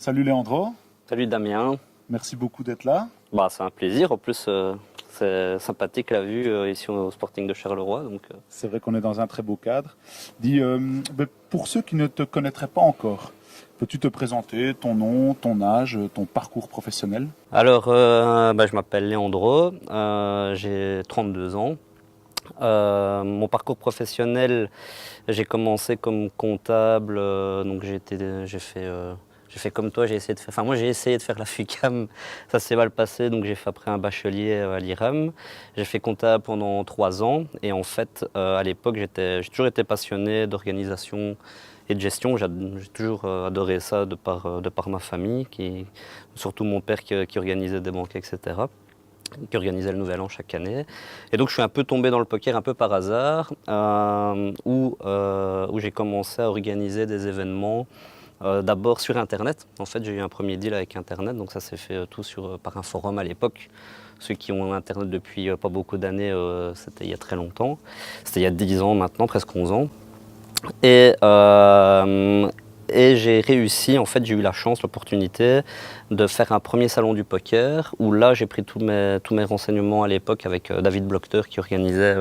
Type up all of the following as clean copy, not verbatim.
Salut Léandro, Salut Damien, merci beaucoup d'être là. c'est un plaisir. En plus, c'est sympathique la vue ici au Sporting de Charleroi. C'est vrai qu'on est dans un très beau cadre. Dis, pour ceux qui ne te connaîtraient pas encore, peux-tu te présenter ton nom, ton âge, ton parcours professionnel? Je m'appelle Léandro, j'ai 32 ans. Mon parcours professionnel, j'ai commencé comme comptable, donc j'ai fait comme toi, j'ai essayé de faire la FUCAM, ça s'est mal passé, donc j'ai fait après un bachelier à l'IRAM. J'ai fait comptable pendant 3 ans et en fait, à l'époque, j'ai toujours été passionné d'organisation et de gestion. J'ai toujours adoré ça de par ma famille, surtout mon père qui organisait des banquets, etc., qui organisait le Nouvel An chaque année. Et donc je suis un peu tombé dans le poker un peu par hasard, où j'ai commencé à organiser des événements d'abord sur Internet. En fait, j'ai eu un premier deal avec Internet, donc ça s'est fait par un forum à l'époque. Ceux qui ont Internet depuis pas beaucoup d'années, c'était il y a très longtemps. C'était il y a 10 ans maintenant, presque 11 ans. Et, euh, et j'ai réussi, en fait, j'ai eu la chance, l'opportunité de faire un premier salon du poker où là, j'ai pris tous mes renseignements à l'époque avec David Blochter qui organisait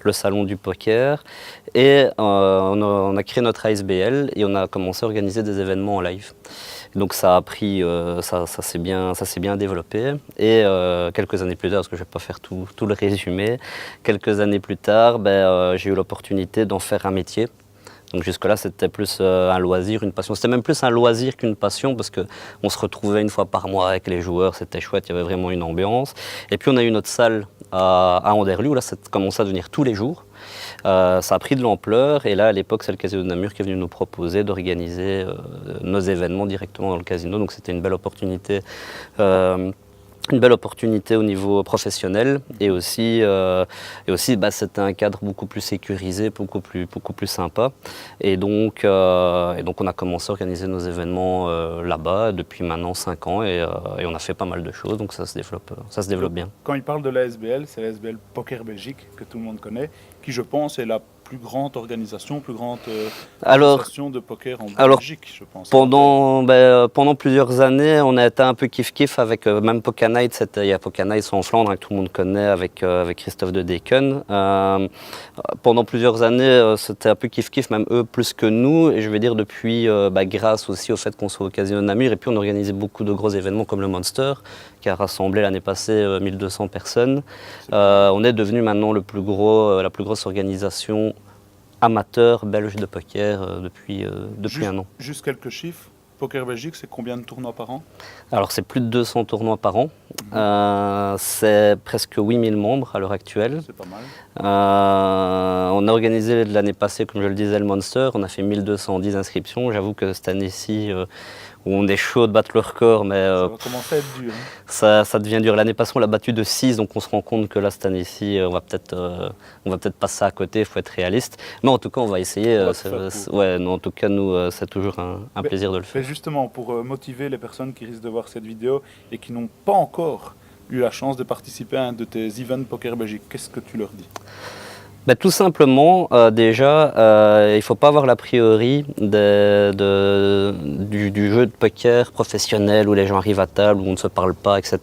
le salon du poker. Et on a créé notre ASBL et on a commencé à organiser des événements en live. Donc ça a pris, ça s'est bien développé. Et quelques années plus tard, parce que je ne vais pas faire tout le résumé, quelques années plus tard, j'ai eu l'opportunité d'en faire un métier. Donc jusque-là, c'était plus un loisir, une passion. C'était même plus un loisir qu'une passion parce qu'on se retrouvait une fois par mois avec les joueurs, c'était chouette, il y avait vraiment une ambiance. Et puis on a eu notre salle à Anderlecht où là, ça commençait à devenir tous les jours. Ça a pris de l'ampleur et là, à l'époque, c'est le Casino de Namur qui est venu nous proposer d'organiser nos événements directement dans le casino. Donc c'était une belle opportunité. Au niveau professionnel et aussi c'était un cadre beaucoup plus sécurisé, beaucoup plus sympa. Et donc on a commencé à organiser nos événements là-bas depuis maintenant 5 ans et on a fait pas mal de choses, donc ça se développe bien. Quand il parle de l'ASBL, c'est l'ASBL Poker Belgique que tout le monde connaît, qui je pense est la plus grande organisation, plus grande association de poker en Belgique, je pense. Pendant plusieurs années, on a été un peu kiff-kiff avec même Poker Night. Il y a Poker Night en Flandre, que tout le monde connaît, avec Christophe de Deken. Pendant plusieurs années, c'était un peu kiff-kiff, même eux plus que nous. Et je vais dire depuis, grâce aussi au fait qu'on soit au Casino de Namur. Et puis on organisait beaucoup de gros événements comme le Monster, qui a rassemblé l'année passée 1200 personnes. On est devenu maintenant la plus grosse organisation amateur belge de poker depuis un an. Juste quelques chiffres. Poker Belgique, c'est combien de tournois par an? Alors c'est plus de 200 tournois par an. C'est presque 8000 membres à l'heure actuelle. C'est pas mal. On a organisé l'année passée, comme je le disais, le Monster. On a fait 1210 inscriptions. J'avoue que cette année-ci, on est chaud de battre le record, mais ça va commencer à être dur. Ça devient dur. L'année passée, on l'a battu de 6, donc on se rend compte que là, cette année-ci, on va peut-être passer à côté, il faut être réaliste. Mais en tout cas, on va essayer. En tout cas, nous, c'est toujours un plaisir de le faire. Mais justement, pour motiver les personnes qui risquent de voir cette vidéo et qui n'ont pas encore eu la chance de participer à un de tes events Poker Belgique, qu'est-ce que tu leur dis? Tout simplement, déjà, il ne faut pas avoir l'a priori du jeu de poker professionnel où les gens arrivent à table, où on ne se parle pas, etc.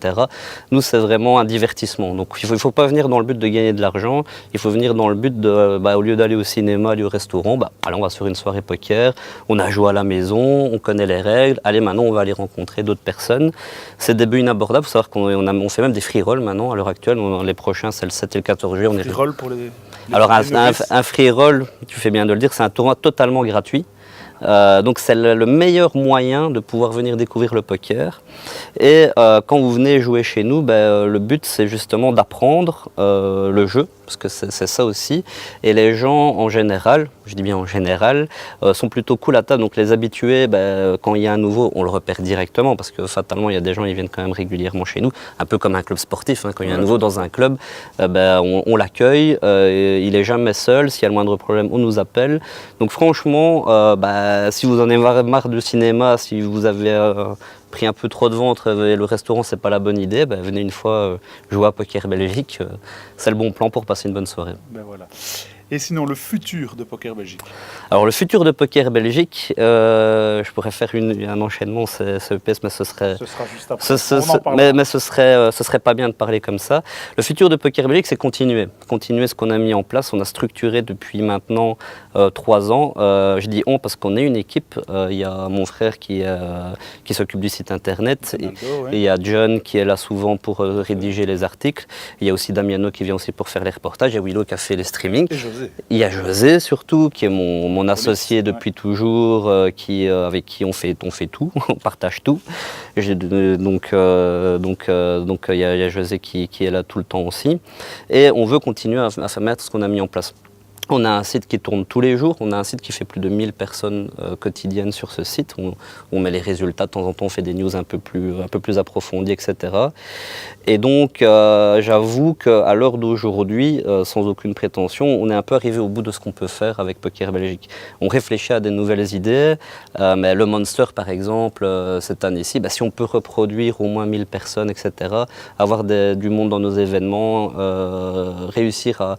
Nous, c'est vraiment un divertissement. Donc, il ne faut pas venir dans le but de gagner de l'argent. Il faut venir dans le but de, au lieu d'aller au cinéma, aller au restaurant, allez, on va sur une soirée poker, on a joué à la maison, on connaît les règles. Allez, maintenant, on va aller rencontrer d'autres personnes. C'est des début inabordables. Il faut savoir qu'on fait même des free rolls maintenant, à l'heure actuelle. Les prochains, c'est le 7 et le 14 juillet. Free roll pour les... Alors un free roll, tu fais bien de le dire, c'est un tournoi totalement gratuit. Donc c'est le meilleur moyen de pouvoir venir découvrir le poker. Et quand vous venez jouer chez nous, le but c'est justement d'apprendre le jeu, parce que c'est ça aussi. Et les gens en général, je dis bien en général, sont plutôt cool à table. Donc les habitués, quand il y a un nouveau, on le repère directement, parce que fatalement il y a des gens qui viennent quand même régulièrement chez nous, un peu comme un club sportif. Quand il y a un nouveau dans un club, on l'accueille, il n'est jamais seul. S'il y a le moindre problème, on nous appelle. Donc franchement, si vous en avez marre du cinéma, si vous avez pris un peu trop de ventre et le restaurant c'est pas la bonne idée, venez une fois jouer à Poker Belgique, c'est le bon plan pour passer une bonne soirée. Voilà. Et sinon, le futur de Poker Belgique? Alors le futur de Poker Belgique, je pourrais faire un enchaînement CEPS, mais ce serait... Ce sera juste après. On en parlera. mais ce serait pas bien de parler comme ça. Le futur de Poker Belgique, c'est continuer ce qu'on a mis en place. On a structuré depuis maintenant 3 ans. Je dis on parce qu'on est une équipe. Il y a mon frère qui s'occupe du site internet. Et il y a John qui est là souvent pour rédiger les articles. Il y a aussi Damiano qui vient aussi pour faire les reportages. Il y a Willow qui a fait les streamings. Et José. Il y a José surtout, qui est mon associé depuis toujours, avec qui on fait tout, on partage tout. Donc il y a José qui est là tout le temps aussi. Et on veut continuer à faire mettre ce qu'on a mis en place. On a un site qui tourne tous les jours, on a un site qui fait plus de 1000 personnes quotidiennes sur ce site. On met les résultats, de temps en temps on fait des news un peu plus approfondies, etc. Et donc j'avoue qu'à l'heure d'aujourd'hui, sans aucune prétention, on est un peu arrivé au bout de ce qu'on peut faire avec Poker Belgique. On réfléchit à des nouvelles idées, mais le Monster par exemple, cette année-ci, si on peut reproduire au moins 1000 personnes, etc., avoir du monde dans nos événements, réussir à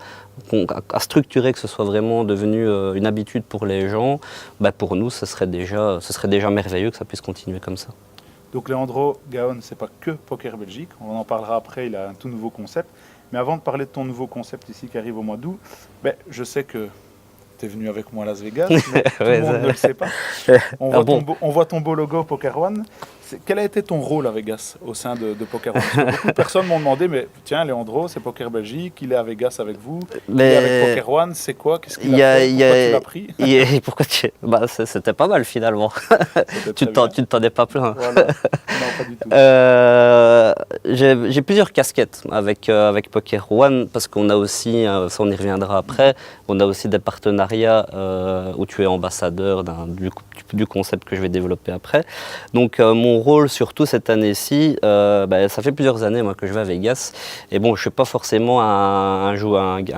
structurer, que ce soit vraiment devenu une habitude pour les gens, pour nous, ce serait déjà merveilleux que ça puisse continuer comme ça. Donc Leandro Gaon, c'est pas que Poker Belgique, on en parlera après, il a un tout nouveau concept. Mais avant de parler de ton nouveau concept ici qui arrive au mois d'août, je sais que tu es venu avec moi à Las Vegas, mais tout le monde ne le sait pas. On voit ton beau logo Poker One. Quel a été ton rôle à Vegas au sein de Poker One? Parce que beaucoup de personnes m'ont demandé, mais tiens, Leandro, c'est Poker Belgique, il est à Vegas avec vous, il est avec Poker One, c'est quoi? Qu'est-ce qu'il a fait? Pourquoi tu l'as pris? C'était pas mal finalement. Tu ne t'en es pas plein. Voilà. Non, pas du tout. J'ai plusieurs casquettes avec Poker One, parce qu'on a aussi, ça on y reviendra après, on a aussi des partenariats où tu es ambassadeur du concept que je vais développer après. Donc mon rôle surtout cette année-ci, ça fait plusieurs années moi, que je vais à Vegas, et bon, je ne suis pas forcément un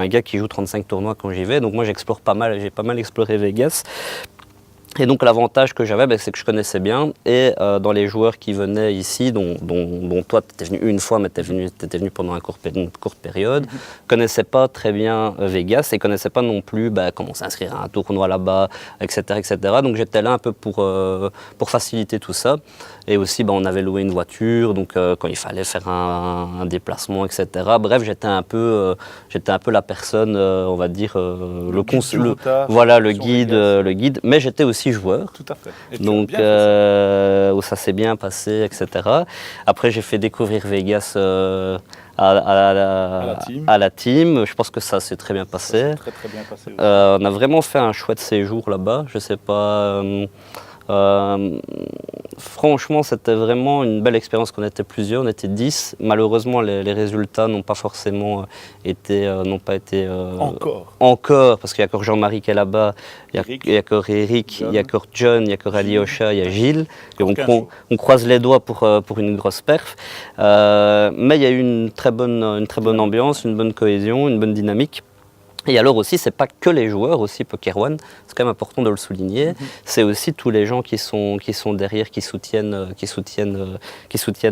gars qui joue 35 tournois quand j'y vais, donc moi j'explore pas mal, j'ai pas mal exploré Vegas. Et donc l'avantage que j'avais, c'est que je connaissais bien, et dans les joueurs qui venaient ici, dont toi tu étais venu une fois, mais tu étais venu pendant une courte période, connaissaient pas très bien Vegas, et connaissaient pas non plus comment s'inscrire à un tournoi là-bas, etc., etc. Donc j'étais là un peu pour faciliter tout ça. Et aussi on avait loué une voiture, donc quand il fallait faire un déplacement, etc. Bref, j'étais un peu la personne, on va dire, le guide, mais j'étais aussi joueur. Tout à fait. Et donc ça s'est bien passé, etc. Après j'ai fait découvrir Vegas à la team. Je pense que ça s'est très bien passé. Très très bien passé. On a vraiment fait un chouette séjour là-bas. Je sais pas. Franchement, c'était vraiment une belle expérience. On était plusieurs, on était 10. Malheureusement, les résultats n'ont pas forcément été, encore, parce qu'il y a encore Jean-Marie qui est là-bas, il y a encore Eric, il y a encore John, il y a encore Alyosha, il y a Gilles. Et on croise les doigts pour une grosse perf. Mais il y a eu une très bonne ambiance, une bonne cohésion, une bonne dynamique. Et alors aussi, c'est pas que les joueurs, aussi Poker One, c'est quand même important de le souligner, c'est aussi tous les gens qui sont derrière, qui soutiennent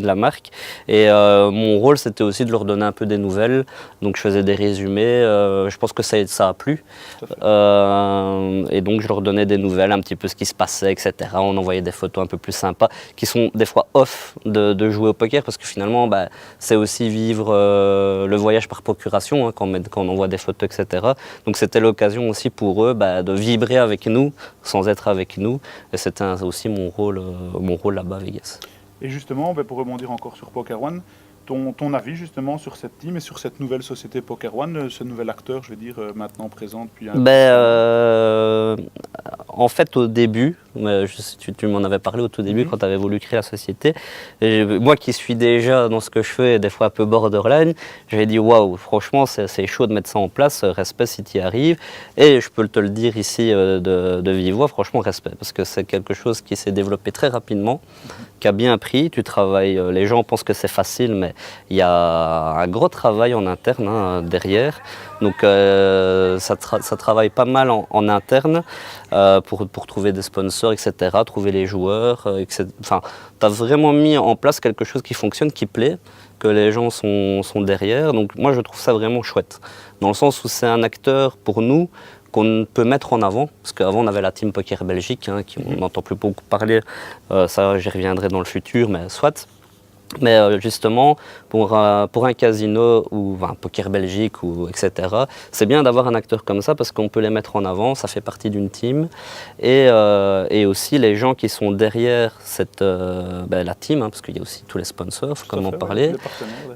la marque. Et mon rôle, c'était aussi de leur donner un peu des nouvelles, donc je faisais des résumés, je pense que ça a plu. Et donc je leur donnais des nouvelles, un petit peu ce qui se passait, etc. On envoyait des photos un peu plus sympas, qui sont des fois off de jouer au poker, parce que finalement, c'est aussi vivre le voyage par procuration, hein, quand on envoie des photos, etc. Donc c'était l'occasion aussi pour eux de vibrer avec nous sans être avec nous. Et c'était aussi mon rôle là-bas à Vegas. Et justement, pour rebondir encore sur Poker One, ton avis justement sur cette team et sur cette nouvelle société Poker One, ce nouvel acteur, je veux dire, maintenant présent depuis en fait, au début, tu m'en avais parlé au tout début quand tu avais voulu créer la société. Et moi qui suis déjà dans ce que je fais, des fois un peu borderline, j'avais dit waouh, franchement, c'est chaud de mettre ça en place, respect si tu y arrives. Et je peux te le dire ici de vive voix, franchement, respect, parce que c'est quelque chose qui s'est développé très rapidement, qui a bien pris. Tu travailles, les gens pensent que c'est facile, mais il y a un gros travail en interne derrière. Donc ça travaille pas mal en interne pour trouver des sponsors, etc., trouver les joueurs, etc. Enfin, tu as vraiment mis en place quelque chose qui fonctionne, qui plaît. que les gens sont derrière. Donc moi je trouve ça vraiment chouette, dans le sens où c'est un acteur pour nous qu'on peut mettre en avant, parce qu'avant on avait la Team Poker Belgique, hein, on n'entend plus beaucoup parler, ça j'y reviendrai dans le futur, mais soit. Mais justement, pour un casino ou un Poker Belgique, etc., c'est bien d'avoir un acteur comme ça parce qu'on peut les mettre en avant, ça fait partie d'une team. Et aussi les gens qui sont derrière la team, hein, parce qu'il y a aussi tous les sponsors, comme on parlait.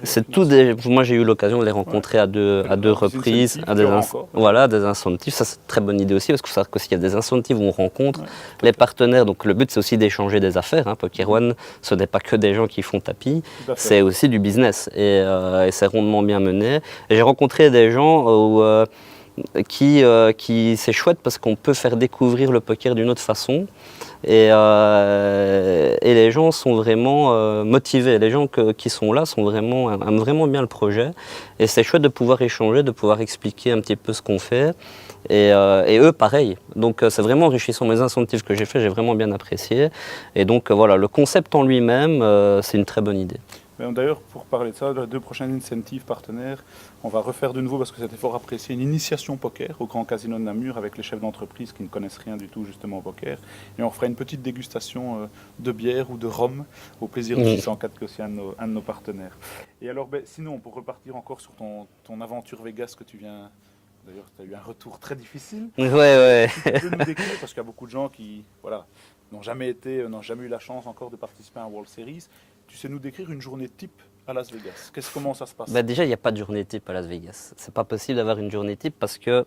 C'est tout moi j'ai eu l'occasion de les rencontrer à deux reprises, des incentives. Ça c'est une très bonne idée aussi parce que s'il y a des incentives où on rencontre les partenaires, donc le but c'est aussi d'échanger des affaires. Hein. Poker One, ce n'est pas que des gens qui font tapis. C'est aussi du business et c'est rondement bien mené. Et j'ai rencontré des gens qui c'est chouette parce qu'on peut faire découvrir le poker d'une autre façon et les gens sont vraiment motivés. Les gens qui sont là aiment vraiment bien le projet et c'est chouette de pouvoir échanger, de pouvoir expliquer un petit peu ce qu'on fait. Et eux, pareil. Donc c'est vraiment enrichissant. Mes incentives que j'ai fait, j'ai vraiment bien apprécié. Et donc voilà, le concept en lui-même, c'est une très bonne idée. D'ailleurs, pour parler de ça, les 2 prochaines incentives partenaires, on va refaire de nouveau, parce que c'était fort apprécié, une initiation poker au Grand Casino de Namur avec les chefs d'entreprise qui ne connaissent rien du tout justement au poker. Et on fera une petite dégustation de bière ou de rhum au plaisir de 604, qui est aussi un de nos partenaires. Et alors, sinon, pour repartir encore sur ton aventure Vegas que tu viens... D'ailleurs, tu as eu un retour très difficile. Ouais. Si tu peux nous décrire, parce qu'il y a beaucoup de gens qui n'ont jamais eu la chance encore de participer à un World Series. Tu sais nous décrire une journée type à Las Vegas? Comment ça se passe? Déjà, il n'y a pas de journée type à Las Vegas. C'est pas possible d'avoir une journée type parce que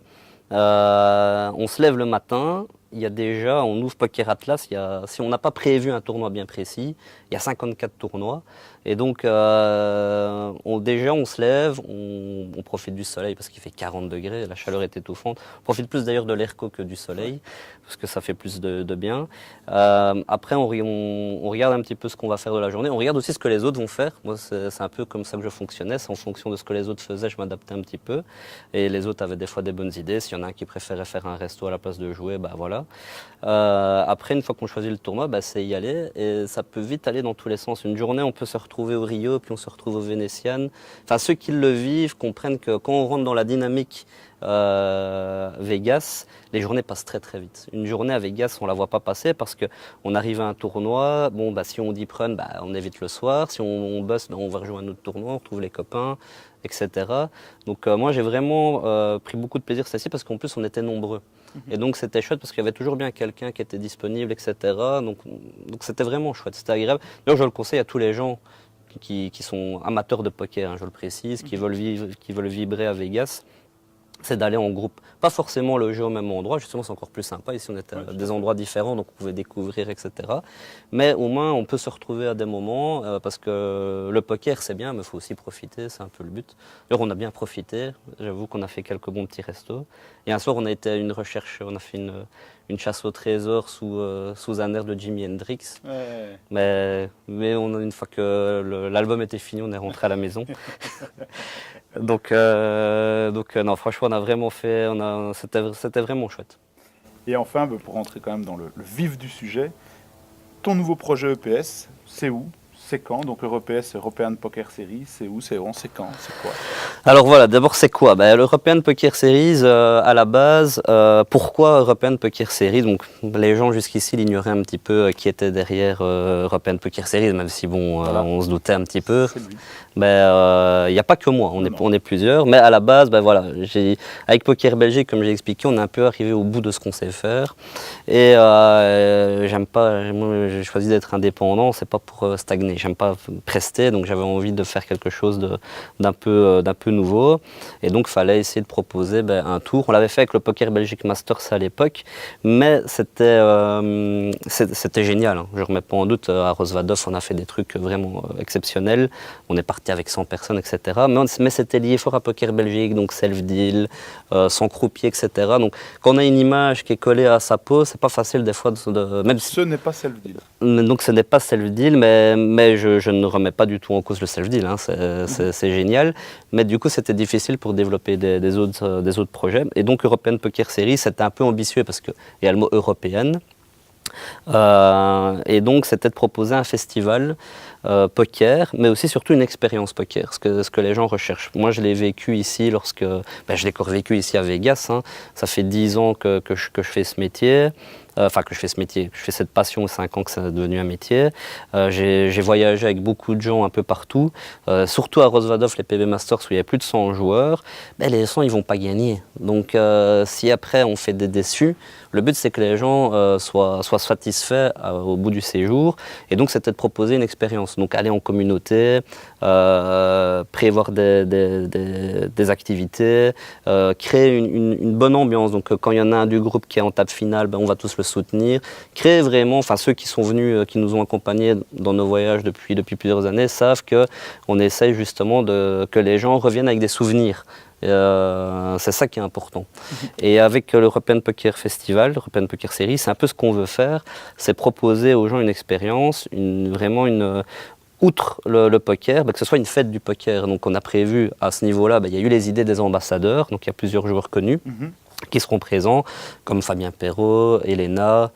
on se lève le matin, on ouvre Poker Atlas, si on n'a pas prévu un tournoi bien précis, il y a 54 tournois. Et donc, on se lève, on profite du soleil parce qu'il fait 40 degrés, la chaleur est étouffante. On profite plus d'ailleurs de l'airco que du soleil, parce que ça fait plus de bien. Après, on regarde un petit peu ce qu'on va faire de la journée. On regarde aussi ce que les autres vont faire. Moi, c'est un peu comme ça que je fonctionnais. C'est en fonction de ce que les autres faisaient, je m'adaptais un petit peu. Et les autres avaient des fois des bonnes idées. S'il y en a un qui préférait faire un resto à la place de jouer, voilà. Après, une fois qu'on choisit le tournoi, c'est y aller. Et ça peut vite aller dans tous les sens. Une journée, on peut se retrouver au Rio, puis on se retrouve au Vénitian. Enfin, ceux qui le vivent comprennent que quand on rentre dans la dynamique Vegas, les journées passent très très vite. Une journée à Vegas, on la voit pas passer parce que on arrive à un tournoi, si on dit run, on évite le soir. Si on bosse, on va rejoindre un autre tournoi, on retrouve les copains, etc. Donc moi j'ai vraiment pris beaucoup de plaisir cette année parce qu'en plus on était nombreux. Et donc c'était chouette parce qu'il y avait toujours bien quelqu'un qui était disponible, etc. Donc c'était vraiment chouette, c'était agréable. D'ailleurs je le conseille à tous les gens qui sont amateurs de poker, hein, je le précise, qui veulent vibrer à Vegas. C'est d'aller en groupe. Pas forcément le jeu au même endroit, justement c'est encore plus sympa. Ici on était à des endroits différents, donc on pouvait découvrir, etc. Mais au moins on peut se retrouver à des moments, parce que le poker c'est bien, mais il faut aussi profiter, c'est un peu le but. D'ailleurs on a bien profité, j'avoue qu'on a fait quelques bons petits restos. Et un soir on a été à une recherche, on a fait une chasse au trésor sous un air de Jimi Hendrix. Ouais. Mais une fois que l'album était fini, on est rentré à la maison. Donc non, franchement, on a vraiment fait, c'était vraiment chouette. Et enfin, pour rentrer quand même dans le vif du sujet, ton nouveau projet EPS, c'est où? C'est quand? Donc EPS, European Poker Series, c'est où? C'est quand? C'est quoi? Alors voilà, d'abord c'est quoi? L'European Poker Series, à la base, pourquoi European Poker Series? Donc les gens jusqu'ici l'ignoraient un petit peu qui était derrière European Poker Series, même si on se doutait un petit peu. Il n'y a pas que moi, on est plusieurs, mais à la base, avec Poker Belgique, comme j'ai expliqué, on est un peu arrivé au bout de ce qu'on sait faire. Et moi j'ai choisi d'être indépendant, c'est pas pour stagner, j'aime pas prester, donc j'avais envie de faire quelque chose d'un peu nouveau. Et donc il fallait essayer de proposer un tour. On l'avait fait avec le Poker Belgique Masters à l'époque, mais c'était génial, hein. Je ne remets pas en doute, à Rosvadov on a fait des trucs vraiment exceptionnels. On est parti avec 100 personnes, etc. Mais c'était lié fort à Poker Belgique, donc self-deal, sans croupier, etc. Donc quand on a une image qui est collée à sa peau, c'est pas facile des fois même ce n'est pas self-deal. Donc ce n'est pas self-deal, mais je ne remets pas du tout en cause le self-deal, hein. C'est génial. Mais du coup c'était difficile pour développer des autres projets. Et donc European Poker Series, c'était un peu ambitieux parce qu'il y a le mot européenne. Et donc, c'était de proposer un festival poker, mais aussi surtout une expérience poker, ce que les gens recherchent. Moi, je l'ai vécu ici je l'ai encore vécu ici à Vegas. Hein. Ça fait 10 ans que je fais ce métier. Enfin, que je fais ce métier, je fais cette passion, 5 ans que c'est devenu un métier. J'ai voyagé avec beaucoup de gens un peu partout, surtout à Rosvadov, les PB Masters où il y a plus de 100 joueurs. Ben, les 100, ils vont pas gagner. Donc, si après on fait des déçus, le but c'est que les gens soient satisfaits au bout du séjour. Et donc, c'était de proposer une expérience. Donc, aller en communauté, prévoir des activités, créer une bonne ambiance. Donc, quand il y en a un du groupe qui est en table finale, ben, on va tous le soutenir. Créer vraiment, enfin ceux qui sont venus, qui nous ont accompagnés dans nos voyages depuis plusieurs années, savent qu'on essaye justement que les gens reviennent avec des souvenirs. C'est ça qui est important. Et avec l'European Poker Festival, l'European Poker Series, c'est un peu ce qu'on veut faire, c'est proposer aux gens une expérience, outre le poker, que ce soit une fête du poker. Donc on a prévu à ce niveau-là, il y a eu les idées des ambassadeurs, donc il y a plusieurs joueurs connus qui seront présents, comme Fabien Perrault, Elena,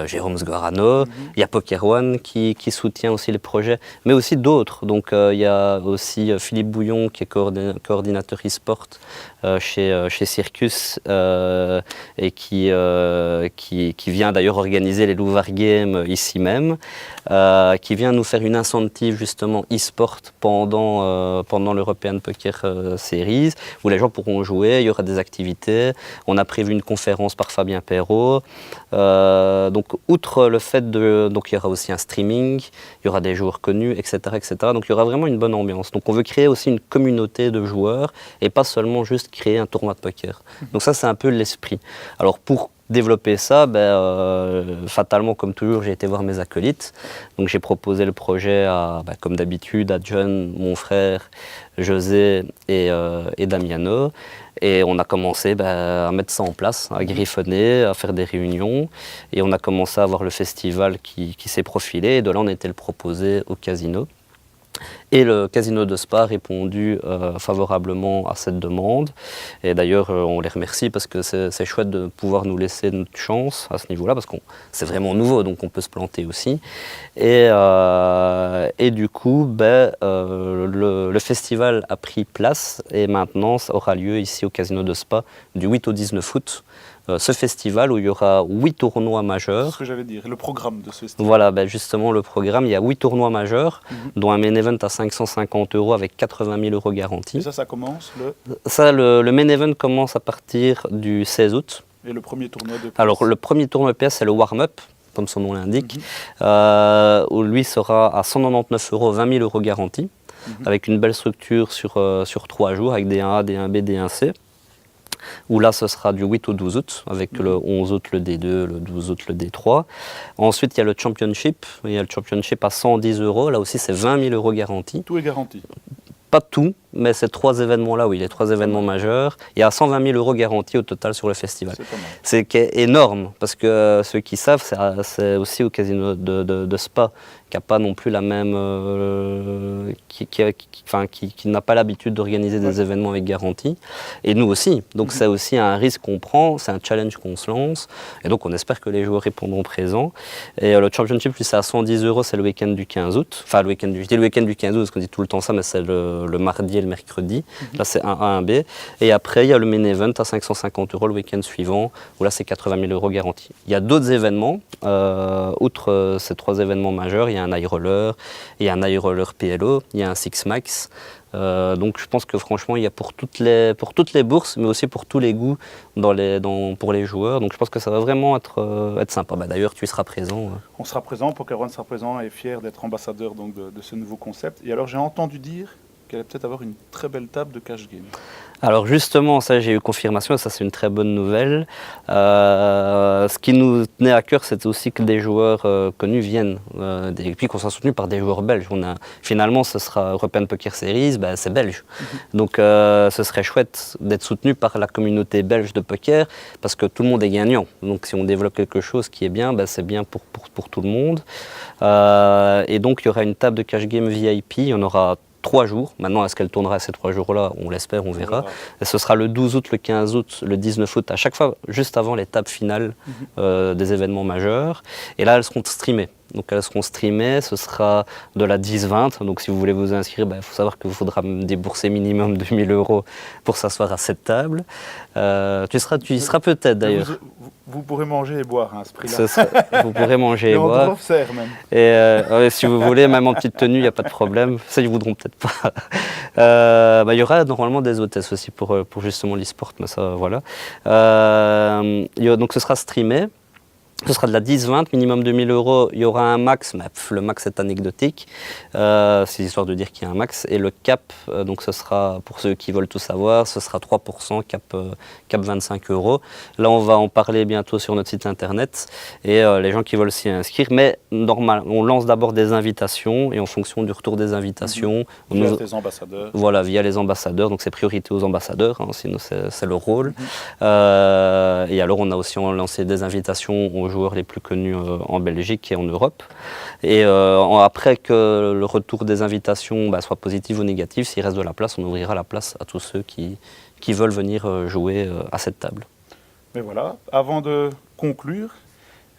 Jérôme Sgorano. Il y a Poker One qui soutient aussi le projet, mais aussi d'autres. Donc il y a aussi Philippe Bouillon qui est coordinateur e-sport chez Circus et qui vient d'ailleurs organiser les Louvre Games ici même, qui vient nous faire une incentive justement e-sport pendant l'European Poker Series, où les gens pourront jouer, il y aura des activités. On a prévu une conférence par Fabien Perrault. Donc, outre le fait donc il y aura aussi un streaming, il y aura des joueurs connus, etc., etc. Donc, il y aura vraiment une bonne ambiance. Donc, on veut créer aussi une communauté de joueurs et pas seulement juste créer un tournoi de poker. Donc, ça, c'est un peu l'esprit. Alors, pour développer ça, fatalement, comme toujours, j'ai été voir mes acolytes. Donc, j'ai proposé le projet comme d'habitude, à John, mon frère, José et Damiano. Et on a commencé à mettre ça en place, à griffonner, à faire des réunions. Et on a commencé à avoir le festival qui s'est profilé. Et de là, on a été le proposer au casino. Et le casino de Spa a répondu favorablement à cette demande. Et d'ailleurs, on les remercie parce que c'est chouette de pouvoir nous laisser notre chance à ce niveau-là, parce que c'est vraiment nouveau, donc on peut se planter aussi. Et du coup, le festival a pris place et maintenant ça aura lieu ici au casino de Spa du 8 au 19 août. Ce festival où il y aura 8 tournois majeurs. C'est ce que j'allais dire, le programme de ce festival. Voilà, justement le programme, il y a 8 tournois majeurs, dont un main event à 550 € avec 80 000 € garantis. Et ça commence le main event commence à partir du 16 août. Et le premier tournoi de PS? Alors le premier tournoi de PS, c'est le warm-up, comme son nom l'indique, où lui sera à 199 €, 20 000 € garantis, avec une belle structure sur 3 jours, avec des 1A, des 1B, des 1C. Où là, ce sera du 8 au 12 août, avec le 11 août le D2, le 12 août le D3. Ensuite, il y a le Championship. Il y a le Championship à 110 €. Là aussi, c'est 20 000 € garantis. Tout est garanti? Pas tout, mais ces 3 événements-là, oui, les 3 événements majeurs. Il y a 120 000 € garantis au total sur le festival. C'est énorme, parce que ceux qui savent, c'est aussi au casino de Spa, qui n'a pas non plus la même, qui n'a pas l'habitude d'organiser des événements avec garantie. Et nous aussi. Donc c'est aussi un risque qu'on prend, c'est un challenge qu'on se lance. Et donc on espère que les joueurs répondront présents. Et le Championship, lui, c'est à 110 €, c'est le week-end du 15 août. Enfin, je dis le week-end du 15 août, parce qu'on dit tout le temps ça, mais c'est le mardi et le mercredi. Là, c'est un A, un B. Et après, il y a le main event à 550 € le week-end suivant, où là, c'est 80 000 € garantis. Il y a d'autres événements, outre ces 3 événements majeurs. Il y a un high roller, il y a un high roller PLO, il y a un Six Max. Donc je pense que franchement, il y a pour toutes les bourses, mais aussi pour tous les goûts pour les joueurs. Donc je pense que ça va vraiment être sympa. D'ailleurs, tu seras présent. On sera présent, Poker One sera présent et fier d'être ambassadeur donc, de ce nouveau concept. Et alors j'ai entendu dire qu'elle allait peut-être avoir une très belle table de cash game. Alors justement, ça j'ai eu confirmation, ça c'est une très bonne nouvelle. Ce qui nous tenait à cœur, c'est aussi que des joueurs connus viennent, et puis qu'on soit soutenu par des joueurs belges. Finalement, ce sera European Poker Series, c'est belge. Donc ce serait chouette d'être soutenu par la communauté belge de poker, parce que tout le monde est gagnant. Donc si on développe quelque chose qui est bien, c'est bien pour tout le monde. Et donc il y aura une table de cash game VIP, il y en aura 3 jours. Maintenant, est-ce qu'elle tournera ces 3 jours-là? On l'espère, on verra. Et ce sera le 12 août, le 15 août, le 19 août, à chaque fois, juste avant l'étape finale des événements majeurs. Et là, elles seront streamées. Donc elles seront streamées, ce sera de la 10-20. Donc si vous voulez vous inscrire, il faut savoir qu'il vous faudra débourser minimum 2000 € pour s'asseoir à cette table. Tu y seras peut-être d'ailleurs. Vous pourrez manger et boire à ce prix-là. Vous pourrez manger et boire. En serre même. Et si vous voulez, même en petite tenue, il n'y a pas de problème. Ça, ils ne voudront peut-être pas. Il y aura normalement des hôtesses aussi pour justement l'e-sport, mais ça, voilà. Donc ce sera streamé. Ce sera de la 10-20, minimum 2000 €. Il y aura un max, mais le max est anecdotique. C'est histoire de dire qu'il y a un max. Et le cap, donc ce sera, pour ceux qui veulent tout savoir, ce sera 3%, cap 25 €. Là, on va en parler bientôt sur notre site internet. Et les gens qui veulent s'y inscrire. Mais normal, on lance d'abord des invitations. Et en fonction du retour des invitations... Via les ambassadeurs. Voilà, via les ambassadeurs. Donc c'est priorité aux ambassadeurs, hein, sinon c'est le rôle. Et alors, on a aussi lancé des invitations aux joueurs les plus connus en Belgique et en Europe. Et après que le retour des invitations soit positif ou négatif, s'il reste de la place, on ouvrira la place à tous ceux qui veulent venir jouer à cette table. Mais voilà, avant de conclure,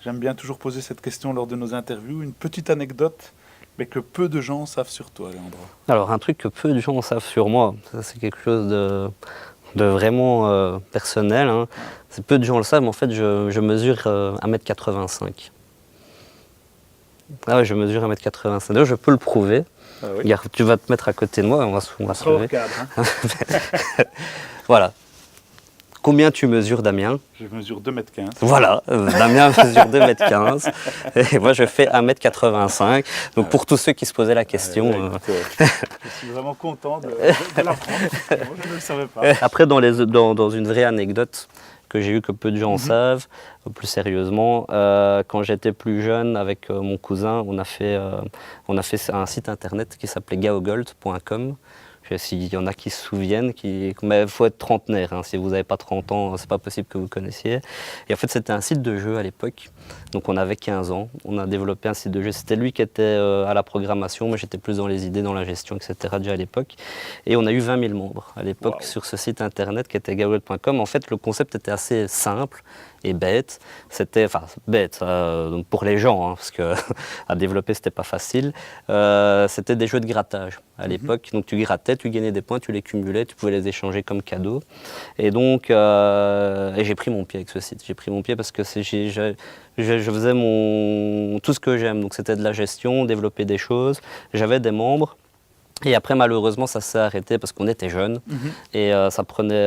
j'aime bien toujours poser cette question lors de nos interviews, une petite anecdote mais que peu de gens savent sur toi, Leandro. Alors un truc que peu de gens savent sur moi, ça c'est quelque chose de vraiment personnel, hein. Peu de gens le savent, mais en fait je mesure 1,85 m. Ah ouais, je mesure 1,85 m. D'ailleurs, je peux le prouver. Ah oui. Regarde, tu vas te mettre à côté de moi, on va se lever. Hein. Voilà. Combien tu mesures, Damien? Je mesure 2,15 m. Voilà, Damien mesure 2,15 m. Et moi, je fais 1,85 m. Donc, pour tous ceux qui se posaient la question... je suis vraiment content de l'apprendre. Moi, je ne le savais pas. Après, dans une vraie anecdote que j'ai eue, que peu de gens savent, plus sérieusement, quand j'étais plus jeune, avec mon cousin, on a fait un site internet qui s'appelait gaogold.com. S'il y en a qui se souviennent, mais il faut être trentenaire, hein. Si vous n'avez pas 30 ans, c'est pas possible que vous connaissiez. Et en fait, c'était un site de jeu à l'époque. Donc on avait 15 ans, on a développé un site de jeu. C'était lui qui était à la programmation, moi j'étais plus dans les idées, dans la gestion, etc. déjà à l'époque. Et on a eu 20 000 membres à l'époque sur ce site internet qui était gaogold.com. En fait, le concept était assez simple et bête. C'était, enfin bête donc pour les gens, hein, parce que à développer c'était pas facile. C'était des jeux de grattage à l'époque. Donc tu grattais, tu gagnais des points, tu les cumulais, tu pouvais les échanger comme cadeau. Et donc j'ai pris mon pied avec ce site. J'ai pris mon pied parce que je faisais tout ce que j'aime. Donc c'était de la gestion, développer des choses. J'avais des membres. Et après, malheureusement, ça s'est arrêté parce qu'on était jeunes et ça prenait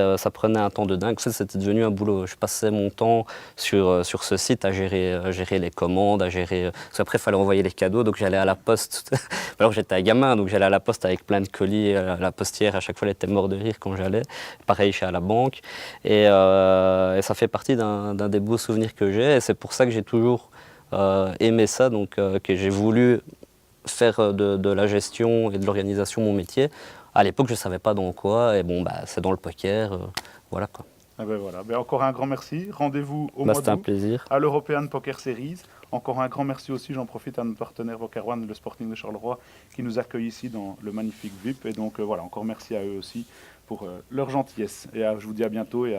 un temps de dingue. C'était devenu un boulot. Je passais mon temps sur ce site à gérer les commandes, à gérer... Parce qu'après, il fallait envoyer les cadeaux, donc j'allais à la poste. Alors j'étais un gamin, donc j'allais à la poste avec plein de colis. La postière, à chaque fois, elle était morte de rire quand j'allais. Pareil, chez à la banque. Et ça fait partie d'un des beaux souvenirs que j'ai. Et c'est pour ça que j'ai toujours aimé ça, donc que j'ai voulu faire de la gestion et de l'organisation mon métier. À l'époque, je ne savais pas dans quoi, et bon, c'est dans le poker, voilà quoi. Ah ben voilà. Ben encore un grand merci. Rendez-vous au mois d'août un plaisir. À l'European Poker Series. Encore un grand merci aussi, j'en profite à notre partenaire Poker One, le Sporting de Charleroi, qui nous accueille ici dans le magnifique VIP. Et donc voilà, encore merci à eux aussi pour leur gentillesse. Et je vous dis à bientôt et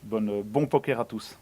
bon poker à tous.